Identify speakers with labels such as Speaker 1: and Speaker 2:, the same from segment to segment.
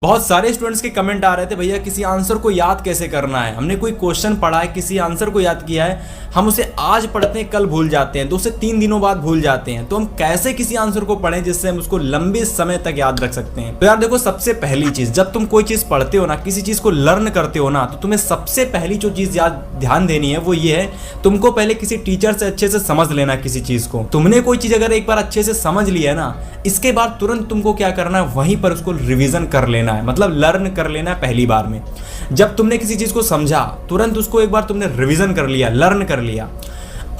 Speaker 1: बहुत सारे स्टूडेंट्स के कमेंट आ रहे थे, भैया किसी आंसर को याद कैसे करना है। हमने कोई क्वेश्चन पढ़ा है, किसी आंसर को याद किया है, हम उसे आज पढ़ते हैं, कल भूल जाते हैं, 2 से 3 दिनों बाद भूल जाते हैं। तो हम कैसे किसी आंसर को पढ़ें जिससे हम उसको लंबे समय तक याद रख सकते हैं। तो यार देखो, सबसे पहली चीज, जब तुम कोई चीज पढ़ते हो ना, किसी चीज को लर्न करते हो ना, तो तुम्हें सबसे पहली जो चीज याद ध्यान देनी है वो ये है, तुमको पहले किसी टीचर से अच्छे से समझ लेना किसी चीज को। तुमने कोई चीज अगर एक बार अच्छे से समझ लिया है ना, इसके बाद तुरंत तुमको क्या करना है, वहीं पर उसको रिवीजन कर लेना है, मतलब लर्न कर लेना है पहली बार में। जब तुमने किसी चीज को समझा, तुरंत उसको एक बार तुमने रिवीजन कर लिया, लर्न कर लिया,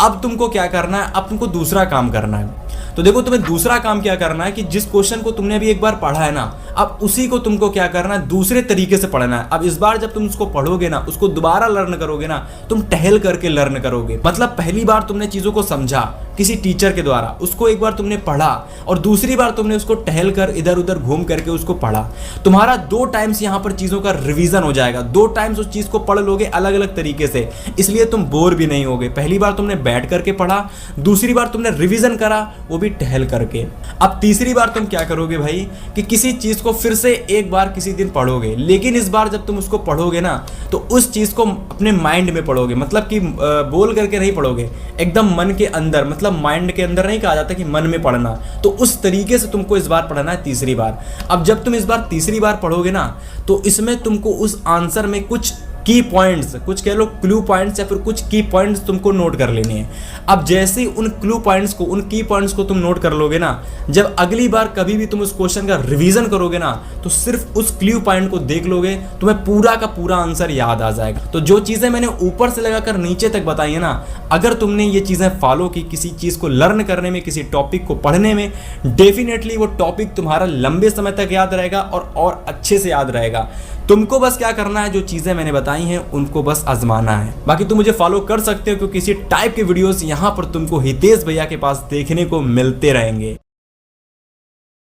Speaker 1: अब तुमको क्या करना है, अब तुमको दूसरा काम करना है। तो देखो, तुम्हें दूसरा काम क्या करना है कि जिस क्वेश्चन को तुमने अभी एक बार पढ़ा है ना, अब उसी को तुमको क्या करना है, दूसरे तरीके से पढ़ना है। अब इस बार जब तुम उसको पढ़ोगे ना, उसको दोबारा लर्न करोगे ना, तुम टहल करके लर्न करोगे। मतलब पहली बार तुमने चीजों को समझा किसी टीचर के द्वारा, उसको एक बार तुमने पढ़ा, और दूसरी बार तुमने उसको टहल कर इधर उधर घूम करके उसको पढ़ा। तुम्हारा 2 टाइम्स यहाँ पर चीजों का रिवीजन हो जाएगा। 2 टाइम्स उस चीज को पढ़ लोगे अलग अलग तरीके से, इसलिए तुम बोर भी नहीं होगे। पहली बार तुमने बैठ करके पढ़ा, दूसरी बार तुमने रिवीजन करा, वो भी टहल करके। अब तीसरी बार तुम क्या करोगे भाई, कि किसी चीज को फिर से एक बार किसी दिन पढ़ोगे, लेकिन इस बार जब तुम उसको पढ़ोगे ना, तो उस चीज को अपने माइंड में पढ़ोगे। मतलब कि बोल करके नहीं पढ़ोगे, एकदम मन के अंदर, मतलब माइंड के अंदर नहीं कहा जाता कि मन में पढ़ना, तो उस तरीके से तुमको इस बार पढ़ना है तीसरी बार। अब जब तुम इस बार तीसरी बार पढ़ोगे ना, तो इसमें तुमको उस आंसर में कुछ की पॉइंट्स, कुछ कह लो क्लू पॉइंट्स, या फिर कुछ की पॉइंट्स तुमको नोट कर लेने हैं। अब जैसे ही उन क्लू पॉइंट्स को, उन की पॉइंट्स को तुम नोट कर लोगे ना, जब अगली बार कभी भी तुम उस क्वेश्चन का रिवीजन करोगे ना, तो सिर्फ उस क्लू पॉइंट को देख लोगे, तुम्हें पूरा का पूरा आंसर याद आ जाएगा। तो जो चीजें मैंने ऊपर से लगाकर नीचे तक बताई है ना, अगर तुमने ये चीजें फॉलो की किसी चीज को लर्न करने में, किसी टॉपिक को पढ़ने में, डेफिनेटली वो टॉपिक तुम्हारा लंबे समय तक याद रहेगा और अच्छे से याद रहेगा। तुमको बस क्या करना है, जो चीजें मैंने बताई हैं उनको बस आजमाना है। बाकी तुम मुझे फॉलो कर सकते हो, क्योंकि इसी टाइप के वीडियोस यहाँ पर तुमको हितेश भैया के पास देखने को मिलते रहेंगे।